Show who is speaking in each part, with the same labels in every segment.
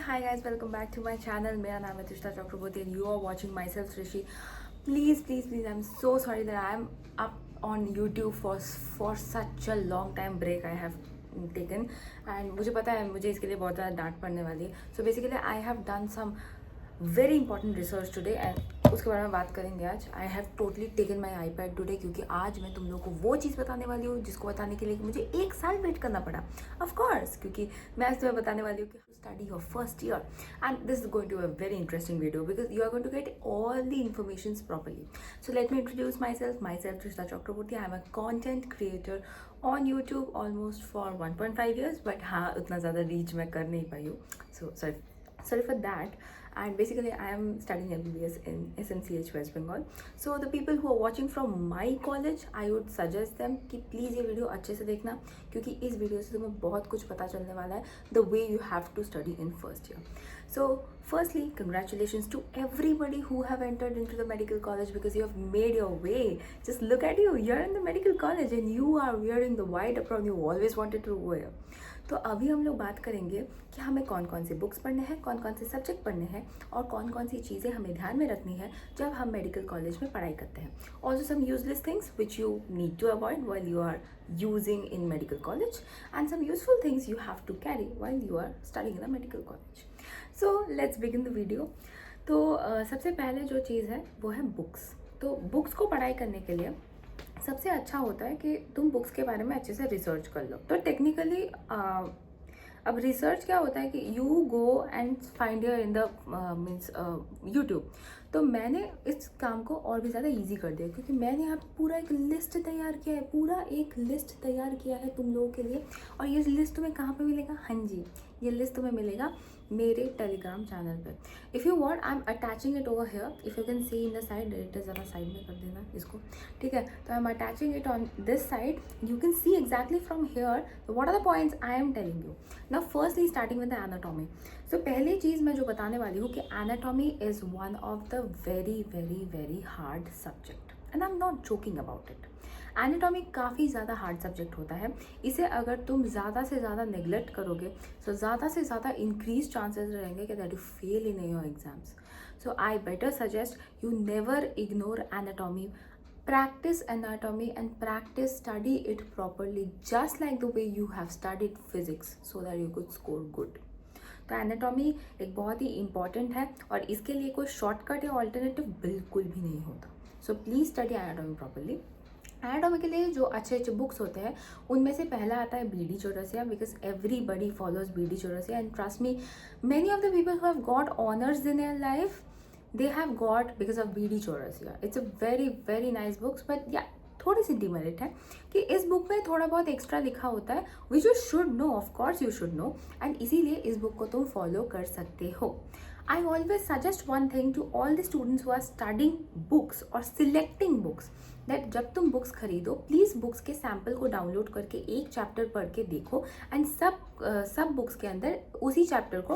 Speaker 1: Hi guys, welcome back to my channel. मेरा नाम है तुष्टा चक्रवर्ती and you are watching myself Rishi. Please, I'm so sorry that I am up on YouTube for such a long time break I have taken and मुझे पता है मुझे इसके लिए बहुत ज़्यादा डांट पड़ने वाली है. So basically I have done some very important research today and उसके बारे में बात करेंगे आज. I have totally taken my iPad today क्योंकि आज मैं तुम लोगों को वो चीज़ बताने वाली हूँ जिसको बताने के लिए मुझे 1 साल वेट करना पड़ा. ऑफ कोर्स क्योंकि मैं आज तुम्हें बताने वाली हूँ कि study your first year and this is going to a very interesting video because you are going to get all the information properly. So let me introduce myself Tushta Chakraborty. I am a content creator on YouTube almost for 1.5 years but हाँ उतना ज़्यादा reach मैं कर नहीं पाई हूँ. So sorry for that. And basically I am studying MBBS in SMCH West Bengal. So the people who are watching from my college, I would suggest them कि please ये वीडियो अच्छे से देखना क्योंकि इस वीडियो से तुम्हें बहुत कुछ पता चलने वाला है the way you have to study in first year. So firstly, congratulations to everybody who have entered into the medical college because you have made your way. Just look at you, you're in the medical college and you are wearing the white apron you always wanted to wear. तो अभी हम लोग बात करेंगे कि हमें कौन कौन से बुक्स पढ़ने हैं, कौन कौन से सब्जेक्ट पढ़ने हैं और कौन कौन सी चीज़ें हमें ध्यान में रखनी है जब हम मेडिकल कॉलेज में पढ़ाई करते हैं. Also some useless things which you need to avoid while you are using in medical college and some useful things you have to carry while you are studying in the medical college. So let's begin the video. तो सबसे पहले जो चीज़ है वो है books. तो books को पढ़ाई करने के लिए सबसे अच्छा होता है कि तुम बुक्स के बारे में अच्छे से रिसर्च कर लो. तो टेक्निकली अब रिसर्च क्या होता है कि you go and find your in the means YouTube. तो मैंने इस काम को और भी ज़्यादा इजी कर दिया क्योंकि मैंने यहाँ पे पूरा एक लिस्ट तैयार किया है, पूरा एक लिस्ट तैयार किया है तुम लोगों के लिए. और ये लिस्ट तुम्हें कहाँ पे मिलेगा? हाँ जी, ये लिस्ट तुम्हें मिलेगा मेरे टेलीग्राम चैनल पे. If you want I am attaching it over here. If you can see in the side, editor ज़रा साइड में कर देना इसको, ठीक है. तो I am attaching it on this side. You can see exactly from here what are the points I am telling you. Now firstly starting with the anatomy. So पहली चीज़ मैं जो बताने वाली हूँ कि anatomy is one of the very hard subject and I am not joking about it. Anatomy काफ़ी ज़्यादा हार्ड सब्जेक्ट होता है. इसे अगर तुम ज़्यादा से ज़्यादा नेग्लेक्ट करोगे तो ज़्यादा से ज़्यादा इंक्रीज चांसेस रहेंगे कि that you fail in your exams. So I better suggest you never ignore anatomy. Practice anatomy and practice study it properly just like the way you have studied physics so that you could score good. तो anatomy एक बहुत ही important है और इसके लिए कोई shortcut या alternative बिल्कुल भी नहीं होता. So please study anatomy properly. Anatomy के लिए जो अच्छे बुक्स होते हैं उनमें से पहला आता है BD Chaurasia because everybody follows BD Chaurasia and trust me many of the people who have got honours in their life they have got because of BD Chaurasia. It's a very nice books but yeah थोड़ी सी demerit है कि इस book में थोड़ा बहुत extra लिखा होता है which you should know. Of course you should know and इसीलिए इस बुक को तुम फॉलो कर सकते हो. I always suggest one thing to all the students who are studying books और सिलेक्टिंग बुक्स दैट जब तुम बुक्स खरीदो प्लीज़ बुक्स के सैम्पल को डाउनलोड करके एक चैप्टर पढ़ के देखो एंड सब बुक्स के अंदर उसी चैप्टर को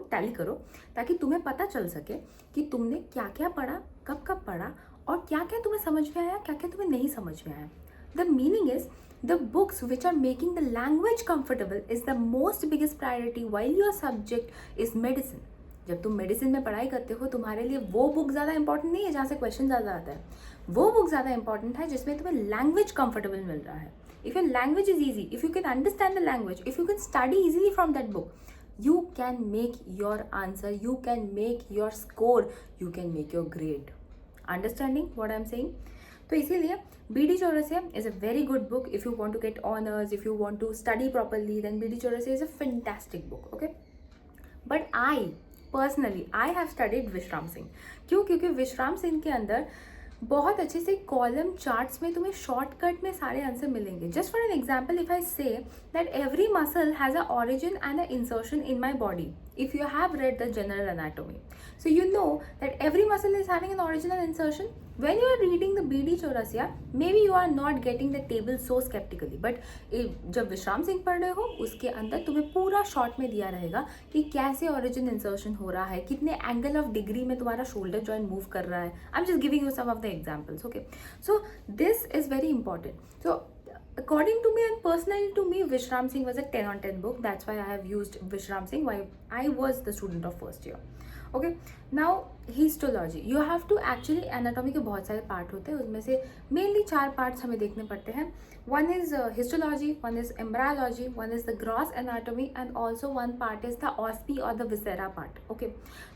Speaker 1: टैली करो ताकि तुम्हें पता चल सके कि तुमने क्या क्या पढ़ा, कब पढ़ा और क्या क्या तुम्हें समझ में आया, क्या क्या तुम्हें नहीं समझ में आया. The meaning is the books which are making the language comfortable is the most biggest priority while your subject is medicine. जब तुम मेडिसिन में पढ़ाई करते हो तुम्हारे लिए वो बुक ज़्यादा इंपॉर्टेंट नहीं है जहाँ से क्वेश्चन ज़्यादा आता है. वो बुक ज़्यादा इंपॉर्टेंट है जिसमें तुम्हें लैंग्वेज कंफर्टेबल मिल रहा है. If your language is easy, if you can understand the language, if you can study easily from that book, you can make your answer, you can make your score, you can make your grade. Understanding what I'm saying? तो इसीलिए BD Chaurasia is a very good book if you want to get honors, if you want to study properly, then BD Chaurasia is a fantastic book, okay? But personally, I have studied विश्राम सिंह. क्यों? क्योंकि विश्राम सिंह के अंदर बहुत अच्छे से कॉलम चार्ट्स में तुम्हें शॉर्टकट में सारे आंसर मिलेंगे. Just for an example if I say that every muscle has a origin and a insertion in my body. If you have read the general anatomy, so you know that every muscle is having an origin and insertion. When you are reading the BD Chaurasia, maybe you are not getting the table so skeptically, but जब विश्राम सिंह पढ़ रहे हो उसके अंदर तुम्हें पूरा short में दिया रहेगा कि कैसे ऑरिजिन इंसर्शन हो रहा है, कितने एंगल ऑफ डिग्री में तुम्हारा शोल्डर जॉइंट मूव कर रहा है. I am just giving you some of the examples. Okay, so this is very important. So according to me and personally to me, Vishram Singh was a 10 on 10 book. That's why I have used Vishram Singh while I was the student of first year. Okay now histology, you have to actually, anatomy के बहुत सारे part होते हैं, उसमें से mainly 4 parts हमें देखने पड़ते हैं. One is histology, one is embryology, one is the gross anatomy and also one part is the OSPE और द विसेरा पार्ट. ओके,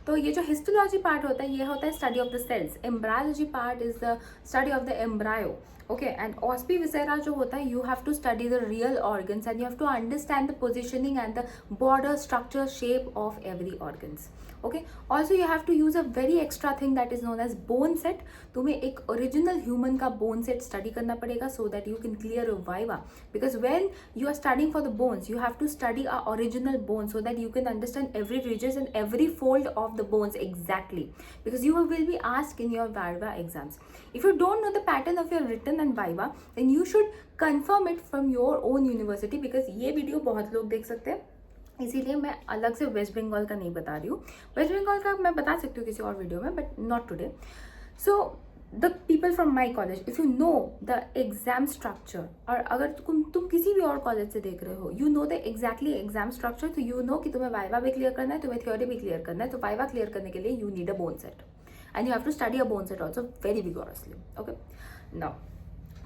Speaker 1: तो ये जो हिस्टोलॉजी पार्ट होता है ये होता है study of the cells. Embryology part is the study of the embryo. Okay, and OSPE viscera जो होता है, you have to study the real organs and you have to understand the positioning and the border structure shape of every organs. Okay, also you have to use a very extra thing that is known as bone set. तुम्हें एक original human का bone set study करना पड़ेगा so that you can clear your viva, because when you are studying for the bones you have to study a original bone so that you can understand every ridges and every fold of the bones exactly, because you will be asked in your viva exams. If you don't know the pattern of your written and viva, then you should confirm it from your own university, because ये video बहुत लोग देख सकते हैं, इसीलिए मैं अलग से वेस्ट बंगाल का नहीं बता रही हूँ. वेस्ट बंगाल का मैं बता सकती हूँ किसी और वीडियो में, but not today. So the people from my college, if you know the exam structure, और अगर तुम किसी भी और कॉलेज से देख रहे हो, you know the exactly exam structure, तो यू नो कि तुम्हें वाइवा भी क्लियर करना है, तुम्हें थ्योरी भी क्लियर करना है. तो वाइवा क्लियर करने के लिए you need a bone set and you have to study a bone set also very vigorously. Okay, now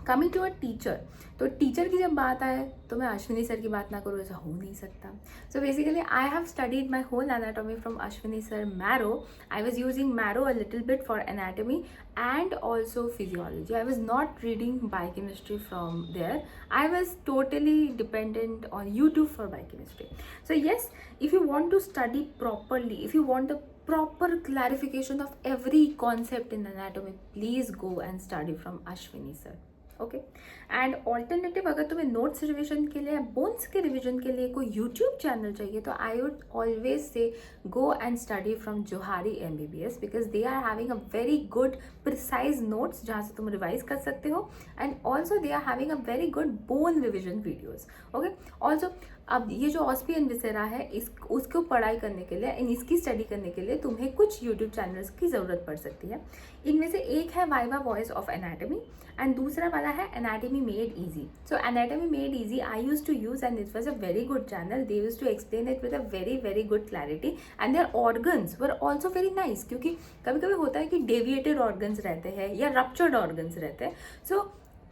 Speaker 1: coming to a teacher. तो टीचर की जब बात आए तो मैं अश्विनी सर की बात ना करूँ, ऐसा हो नहीं सकता. So basically I have studied my whole anatomy from Ashwini sir Marrow. I was using Marrow a little bit for anatomy and also physiology. I was not reading biochemistry from there. I was totally dependent on YouTube for biochemistry. So yes, if you want to study properly, if you want the proper clarification of every concept in anatomy, please go and study from Ashwini sir. Okay, and alternative अगर तुम्हें notes revision के लिए, bones के revision के लिए कोई YouTube channel चाहिए, तो आई would always say go and study from Johari MBBS, because they are having a very good precise notes जहाँ से तुम रिवाइज कर सकते हो, and also they are having a very good bone revision videos. Okay, also अब ये जो ऑस्पी and viscera है, उसको पढ़ाई करने के लिए एंड इसकी स्टडी करने के लिए तुम्हें कुछ यूट्यूब चैनल्स की ज़रूरत पड़ सकती है. इनमें से एक है viva voice of anatomy and दूसरा वाला है anatomy made easy. So anatomy made easy I use to use and it was a very good channel. They use to explain it with a very very good clarity and their organs were also very nice, क्योंकि कभी कभी होता है कि deviated organs रहते हैं या ruptured organs रहते हैं. सो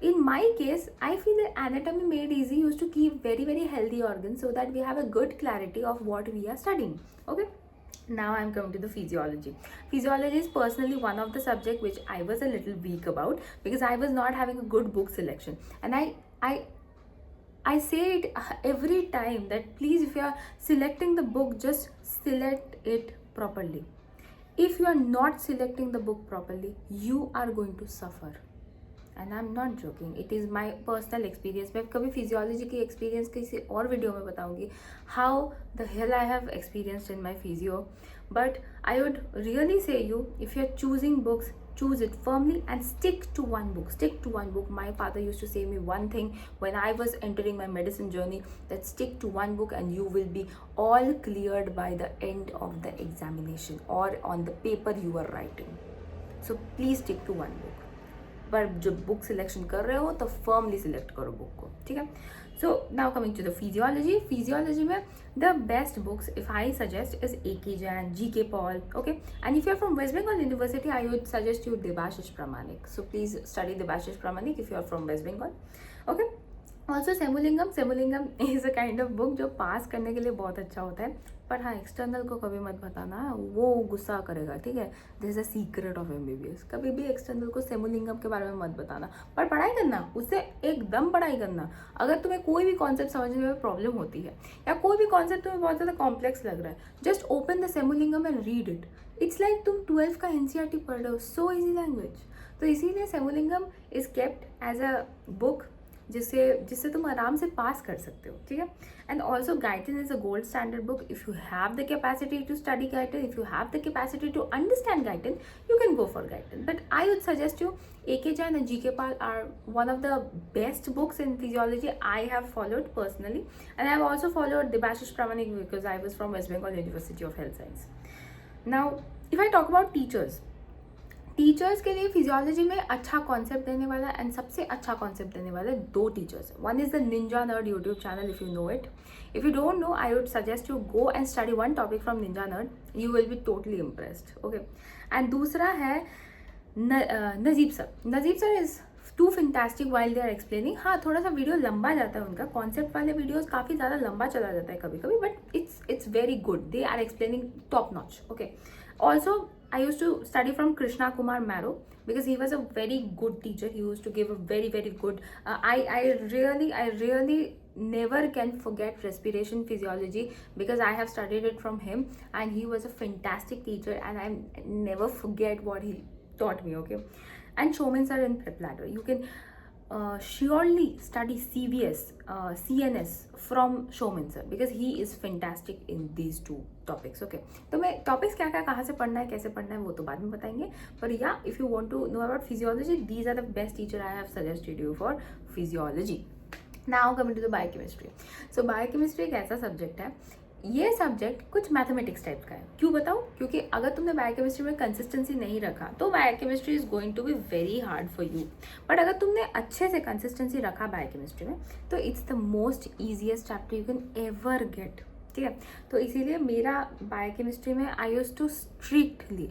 Speaker 1: in my case, I feel that anatomy made easy used to keep very very healthy organs so that we have a good clarity of what we are studying. Okay, now I am coming to the physiology. Physiology is personally one of the subject which I was a little weak about, because I was not having a good book selection, and I say it every time that please, if you are selecting the book, just select it properly. If you are not selecting the book properly, you are going to suffer. And I am not joking, it is my personal experience. मैं कभी physiology की experience किसी और video में बताऊंगी how the hell I have experienced in my physio. But I would really say you, if you are choosing books, choose it firmly and stick to one book. Stick to one book. My father used to say me one thing when I was entering my medicine journey, that stick to one book and you will be all cleared by the end of the examination or on the paper you are writing. So please stick to one book. पर जब book selection कर रहे हो तो firmly select करो book को, ठीक है. So now coming to the physiology. Physiology में the best books if I suggest is A.K. Jain, G.K. Paul. Okay, and if you are from west Bengal university, I would suggest you Debashish Pramanik. So please study Debashish Pramanik if you are from west Bengal. Okay, also Sembulingam is a kind of book जो pass करने के लिए बहुत अच्छा होता है, पर हाँ एक्सटर्नल को कभी मत बताना, वो गुस्सा करेगा, ठीक है. This is a secret of MBBS. कभी भी एक्सटर्नल को सेमुलिंगम के बारे में मत बताना, पर पढ़ाई करना, उससे एकदम पढ़ाई करना. अगर तुम्हें कोई भी कॉन्सेप्ट समझने में प्रॉब्लम होती है या कोई भी कॉन्सेप्ट तुम्हें बहुत ज़्यादा कॉम्प्लेक्स लग रहा है, just open the Sembulingam and read it. It's like तुम 12th का NCERT पढ़ रहे हो, सो ईजी लैंग्वेज. तो इसीलिए Sembulingam is kept as a book जिससे तुम आराम से पास कर सकते हो, ठीक है. And also Guyton is a gold standard book. If you have the capacity to study Guyton, if you have the capacity to understand Guyton, you can go for Guyton. But I would suggest you A.K. Jain and G.K. Paul are one of the best books in physiology I have followed personally, and I have also followed Debashish Pramanik because I was from West Bengal University of Health Science. Now if I talk about teachers, teachers के लिए physiology में अच्छा concept देने वाला and सबसे अच्छा concept देने वाले 2 teachers. One is the Ninja nerd YouTube channel, if you know it. If you don't know, I would suggest you go and study one topic from Ninja Nerd. You will be totally impressed. Okay. And दूसरा है Najeeb sir. Najeeb sir is too fantastic while they are explaining. हाँ, थोड़ा सा video लंबा जाता है उनका. Concept वाले वीडियोस काफ़ी ज़्यादा लंबा चला जाता है कभी कभी, but it's very good. They are explaining top notch. Okay. Also, I used to study from Krishna Kumar Marrow because he was a very good teacher. He used to give a very very good. I really never can forget respiration physiology because I have studied it from him and he was a fantastic teacher and I never forget what he taught me. Okay. And Showman sir in Prep Ladder, you can surely study CNS from Showman sir because he is fantastic in these 2 topics. Okay, तो मैं topics क्या क्या कहाँ से पढ़ना है कैसे पढ़ना है वो तो बाद में बताएंगे, पर या if you want to know about physiology, these are the best teacher I have suggested you for physiology. Now coming to the biochemistry. So biochemistry एक ऐसा सब्जेक्ट है, ये सब्जेक्ट कुछ मैथमेटिक्स टाइप का है. क्यों बताओ? क्योंकि अगर तुमने बायोकेमिस्ट्री में कंसिस्टेंसी नहीं रखा तो biochemistry is going to be very hard for you. But अगर तुमने अच्छे से कंसिस्टेंसी रखा बायोकेमिस्ट्री में तो it's the most easiest chapter you can ever get. ठीक है, तो इसीलिए मेरा बायोकेमिस्ट्री में I use to strictly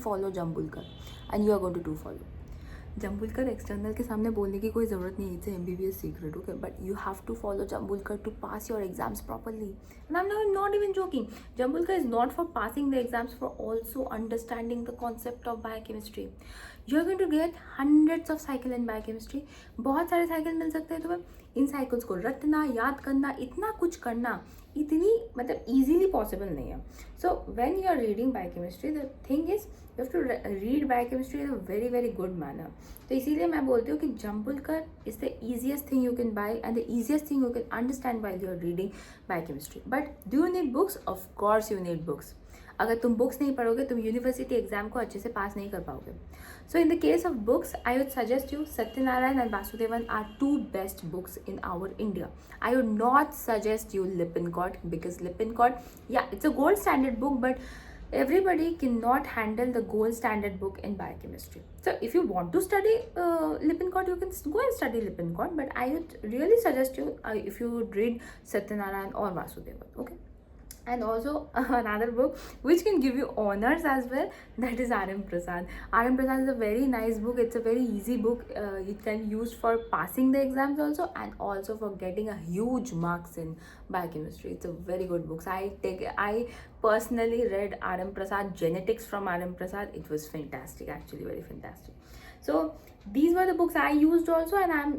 Speaker 1: follow Jambulkar and you are going to follow Jambulkar. External के सामने बोलने की कोई ज़रूरत नहीं है, it's MBBS secret. Okay, but you have to follow जम्बुलकर to pass your exams properly. And I am not even joking. Jambulkar is not for passing the exams, for also understanding the concept of biochemistry. You are going to get hundreds of cycle in biochemistry. बहुत सारे cycle मिल सकते हैं तुम्हें. इन cycles को रटना, याद करना, इतना कुछ करना इतनी मतलब ईजीली पॉसिबल नहीं है. So when you are reading biochemistry the thing is you have to read biochemistry in a very very good manner. तो इसीलिए मैं बोलती हूँ कि जम्बुलकर is the easiest thing you can buy and the easiest thing you can understand while you are reading biochemistry. But do you need books? Of course you need books. अगर तुम books नहीं पढ़ोगे तुम यूनिवर्सिटी एग्जाम को अच्छे से पास नहीं कर पाओगे. So in the case of books I would suggest you Satyanarayan and Vasudevan are 2 best books in our India. I would not suggest you Lippincott because Lippincott, yeah, it's a gold standard book, but everybody cannot handle the gold standard book in biochemistry. So if you want to study Lippincott, you can go and study Lippincott, but I would really suggest you if you would read Satyanarayan or Vasudevan. Okay. And also another book which can give you honors as well, that is R.M. Prasad. R.M. Prasad is a very nice book. It's a very easy book. It can be used for passing the exams also and also for getting a huge marks in biochemistry. It's a very good book. I personally read R.M. Prasad Genetics from R.M. Prasad. It was fantastic, actually very fantastic. So these were the books I used also and I'm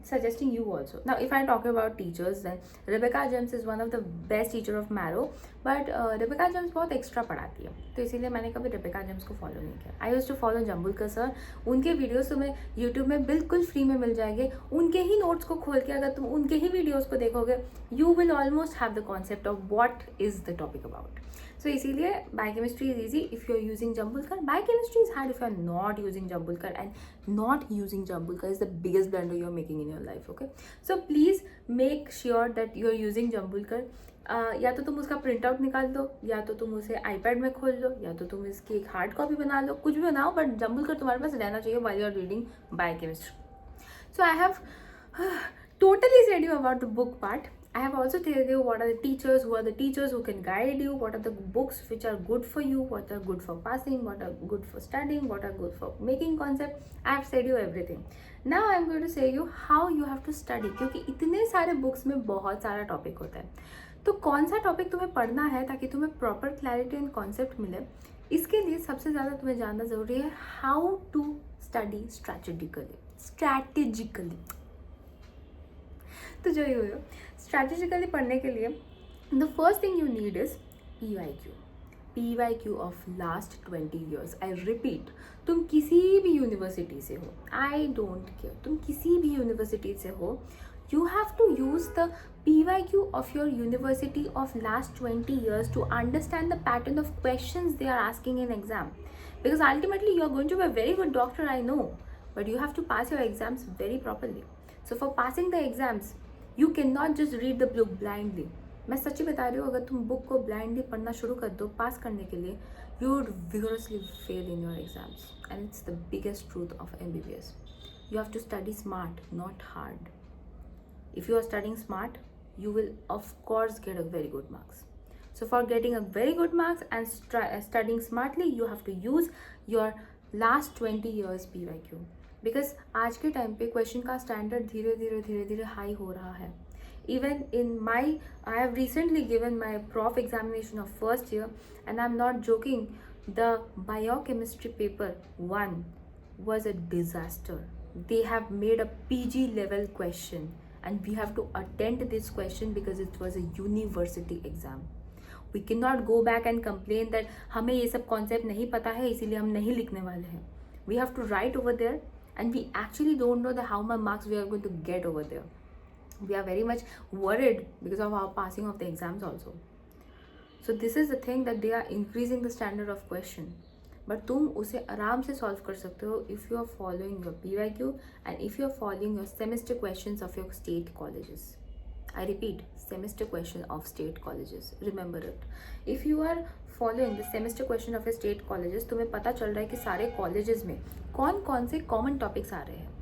Speaker 1: suggesting you also. Now if I talk about teachers, then Rebecca James is one of the best teacher of Marrow, but Rebecca James बहुत extra पढ़ाती है तो इसीलिए मैंने कभी Rebecca James को follow नहीं किया. आई यूज टू फॉलो जम्बुलकर सर. उनके वीडियोस तुम्हें यूट्यूब में बिल्कुल फ्री में मिल जाएंगे. उनके ही नोट्स को खोल के अगर तुम उनके ही वीडियोस को देखोगे you will almost have the concept of what is the topic about. So इसीलिए biochemistry is easy if you are using Jambulkar. Biochemistry is hard if you are not using Jambulkar, and not using Jambulkar is the biggest blunder you are making in your life. Okay, so please make sure that you are using Jambulkar. या तो तुम उसका print out निकाल दो, या तो तुम उसे iPad में खोल लो, या तो तुम इसकी एक हार्ड कॉपी बना लो, कुछ भी बनाओ, बट Jambulkar तुम्हारे पास रहना चाहिए while you are reading biochemistry. So I have totally said you about the book part. I have also told you what are the teachers, who are the teachers who can guide you, what are the books which are good for you, what are good for passing, what are good for studying, what are good for making concept. I have said you everything. Now I am going to say you how you have to study, क्योंकि इतने सारे books में बहुत सारा topic होता है. तो कौन सा टॉपिक तुम्हें पढ़ना है ताकि तुम्हें प्रॉपर क्लैरिटी एंड कॉन्सेप्ट मिले, इसके लिए सबसे ज़्यादा तुम्हें जानना ज़रूरी है हाउ टू स्टडी स्ट्रैटेजिकली. तो जो ये स्ट्रैटेजिकली पढ़ने के लिए the first thing you need is PYQ of last 20 years. I repeat, तुम किसी भी यूनिवर्सिटी से हो, आई डोंट केयर, तुम किसी भी यूनिवर्सिटी से हो, you have to use the PYQ of your university of last 20 years to understand the pattern of questions they are asking in exam. Because ultimately you are going to be a very good doctor, I know, but you have to pass your exams very properly. So for passing the exams, you cannot just read the book blindly. मैं सच्ची बता रही हूँ, अगर तुम book को blindly पढ़ना शुरू कर दो पास करने के लिए, you would vigorously fail in your exams. And it's the biggest truth of MBBS. You have to study smart, not hard. If you are studying smart, you will of course get a very good marks. So for getting a very good marks and studying smartly, you have to use your last 20 years PYQ. Because आज के time पे question का standard धीरे धीरे high हो रहा है. Even in my, I have recently given my prof examination of first year, and I'm not joking, the biochemistry paper 1 was a disaster. They have made a PG level question, and we have to attend this question because it was a university exam. We cannot go back and complain that हमें ये सब concept नहीं पता है इसीलिए हम नहीं लिखने वाले हैं. We have to write over there, and we actually don't know the how much marks we are going to get over there. We are very much worried because of our passing of the exams also. So this is the thing that they are increasing the standard of question. But तुम उसे आराम से solve कर सकते हो if you are following your PYQ and if you are following your semester questions of your state colleges. I repeat, semester question of state colleges. Remember it. If you are following the semester question of your state colleges, तुम्हें पता चल रहा है कि सारे colleges में कौन कौन से common topics आ रहे हैं.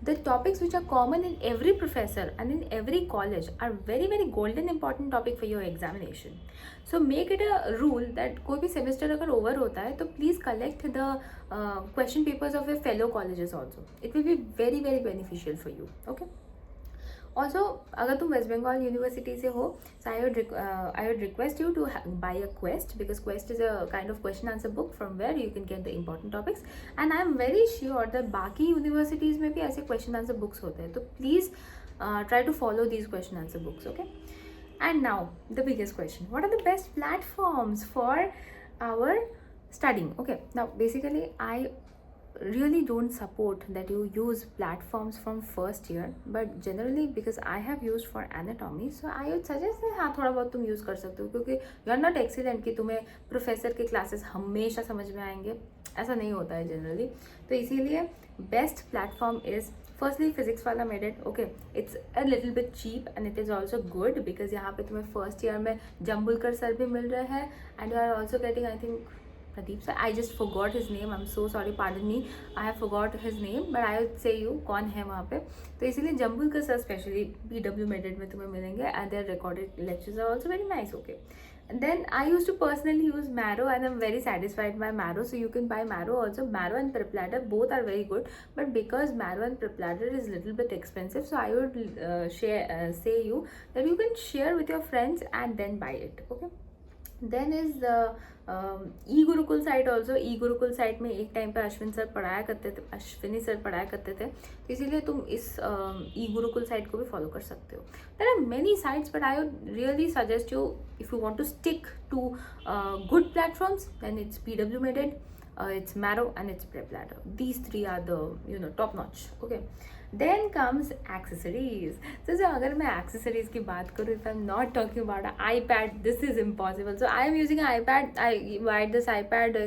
Speaker 1: The topics which are common in every professor and in every college are very golden important topic for your examination. So make it a rule that कोई भी semester अगर over होता है तो please collect the question papers of your fellow colleges also. It will be very beneficial for you. Okay. Also, अगर तुम waste Bengal university से हो, so I would request you to buy a Quest, because Quest is a kind of question answer book from where you can get the important topics. And I am very sure that बाकी universities में भी ऐसे question answer books होते हैं, तो please try to follow these question answer books, okay? And now the biggest question: what are the best platforms for our studying? Okay, now basically I really don't support that you use platforms from first year, but generally because I have used for anatomy, so I would suggest that हाँ थोड़ा बहुत तुम use कर सकते हो, क्योंकि you are not excellent कि तुम्हें प्रोफेसर के क्लासेस हमेशा समझ में आएंगे, ऐसा नहीं होता है जनरली. तो इसीलिए best platform is firstly physics Wallah made it. Okay, it's a little bit cheap and it is also good because यहाँ पे तुम्हें फर्स्ट ईयर में जम्बुलकर सर भी मिल रहे हैं, and you are also getting I think Pradeep sir, I just forgot his name, I'm so sorry, pardon me, I have forgot his name, but I would say you कौन है वहाँ पे. तो इसीलिए जम्बुलकर सर स्पेशली BW मेडेड में तुम्हें मिलेंगे, and their recorded lectures are also very nice. Okay, and then I used to personally use Marrow, and I'm very satisfied by Marrow, so you can buy Marrow also. Marrow and Prepladder both are very good, but because Marrow and Prepladder is little bit expensive, so I would say you that you can share with your friends and then buy it. Okay, then is e Gurukul site also. E Gurukul site में एक time पर Ashwini sir पढ़ाया करते थे, तो इसीलिए तुम इस ई गुरुकुल साइट को भी फॉलो कर सकते हो. There are many sites, but I would really suggest you, if you want to stick to good platforms, then it's PW MedEd, it's Marrow and it's Prepladder. These three are the top notch. Okay, then comes accessories. So अगर मैं accessories की बात करूँ, if I'm not talking about an iPad, this is impossible. So I am using an iPad. I bought this iPad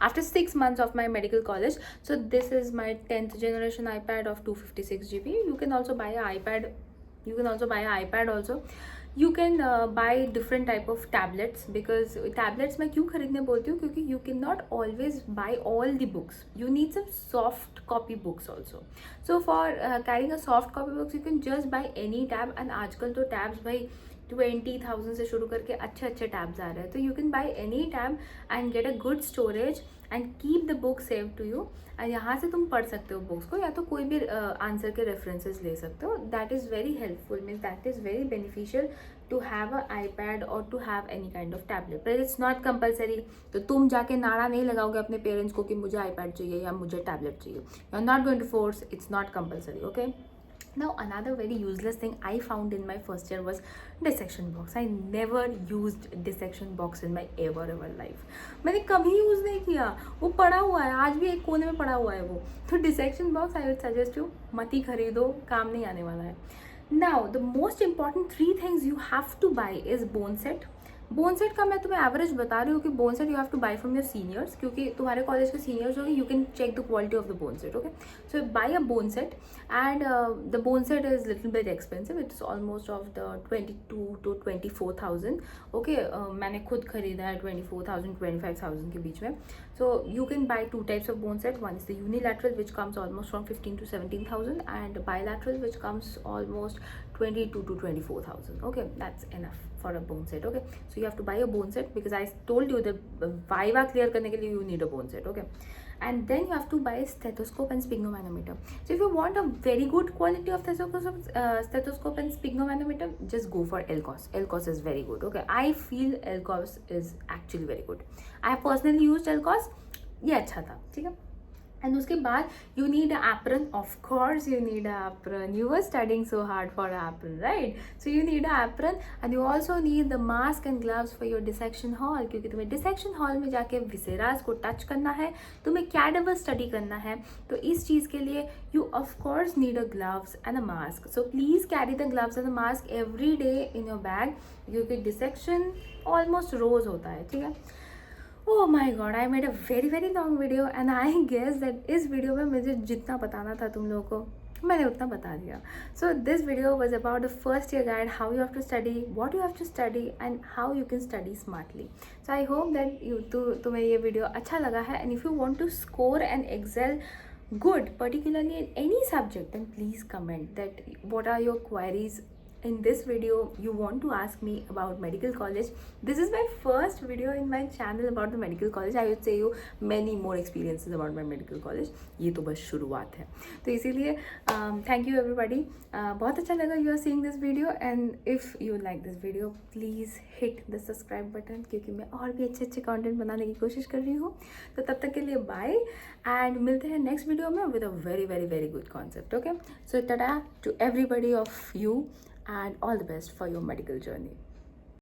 Speaker 1: after 6 months of my medical college. So this is my 10th generation iPad of 256 GB. You can also buy an iPad also. You can buy different type of tablets, because tablets मैं क्यों खरीदने बोलती हूँ, क्योंकि you cannot always buy all the books. You need some soft copy books also. So for carrying a soft copy books, you can just buy any tab, and आजकल तो tabs भाई 20,000 से शुरू करके अच्छे tabs आ रहे हैं. तो you can buy any tab and get a good storage and keep the book saved to you. और यहाँ से तुम पढ़ सकते हो बुक्स को, या तो कोई भी आंसर के रेफरेंसेस ले सकते हो. That is very helpful, means that is very beneficial to have a iPad और to have any kind of tablet. But it's not compulsory. तो तुम जाके नारा नहीं लगाओगे अपने पेरेंट्स को कि मुझे iPad चाहिए या मुझे टैबलेट चाहिए. You are not going to force, it's not compulsory. Okay, now another very useless thing I found in my first year was dissection box. I never used dissection box in my ever life. मैंने कभी use नहीं किया. वो पड़ा हुआ है, आज भी एक कोने में पड़ा हुआ है वो. तो dissection box I would suggest you मत ही खरीदो, काम नहीं आने वाला है. Now the most important 3 things you have to buy is bone set, bone set का मैं तुम्हें एवरेज बता रही हूँ कि bone set you have to buy from your seniors, क्योंकि तुम्हारे कॉलेज के सीनियर्स होंगे, you can check the quality of the bone set. Okay, so buy a bone set and the bone set is little bit expensive. It is almost of the 22 to 24,000. Okay, मैंने खुद खरीदा है 24,000 25,000 के बीच में. So you can buy two types of bone set. One is the unilateral, which comes almost from 15 to 17,000, and bilateral, which comes almost 22 to 24,000. Okay, that's enough for a bone set. Okay, so you have to buy a bone set because I told you that viva clear करने के लिए you need a bone set. Okay, and then you have to buy a stethoscope and sphygmomanometer. So if you want a very good quality of stethoscope and sphygmomanometer, just go for Elcos. Elcos is very good. Okay, I feel Elcos is actually very good. I have personally used Elcos. ये अच्छा था, ठीक है. And उसके बाद you need an apron. Of course you need an apron. You were studying so hard for an apron, right? So you need an apron, and you also need the mask and gloves for your dissection hall, क्योंकि तुम्हें dissection hall में जाके विसेरास को touch करना है, तुम्हें cadaver study करना है. तो इस चीज़ के लिए you of course need a gloves and a mask. So please carry the gloves and the mask every day in your bag, क्योंकि dissection almost रोज होता है, ठीक है. Oh my god, I made a very very long video and I guess that इस video में मुझे जितना बताना था तुम लोगों को मैंने उतना बता दिया. So this video was about the first year guide, how you have to study, what you have to study and how you can study smartly. So I hope that तुम्हें ये वीडियो अच्छा लगा है, and if you want to score and excel good particularly in any subject, then please comment that what are your queries. In this video you want to ask me about medical college. This is my first video in my channel about the medical college. I would say you many more experiences about my medical college. ये तो बस शुरुआत है, तो इसीलिए thank you everybody. बहुत अच्छा लगा you are seeing this video, and if you like this video please hit the subscribe button, क्योंकि मैं और भी अच्छे अच्छे content बनाने की कोशिश कर रही हूँ. तो तब तक के लिए bye and मिलते हैं next video में with a very very very good concept. Okay, so tada to everybody of you and all the best for your medical journey.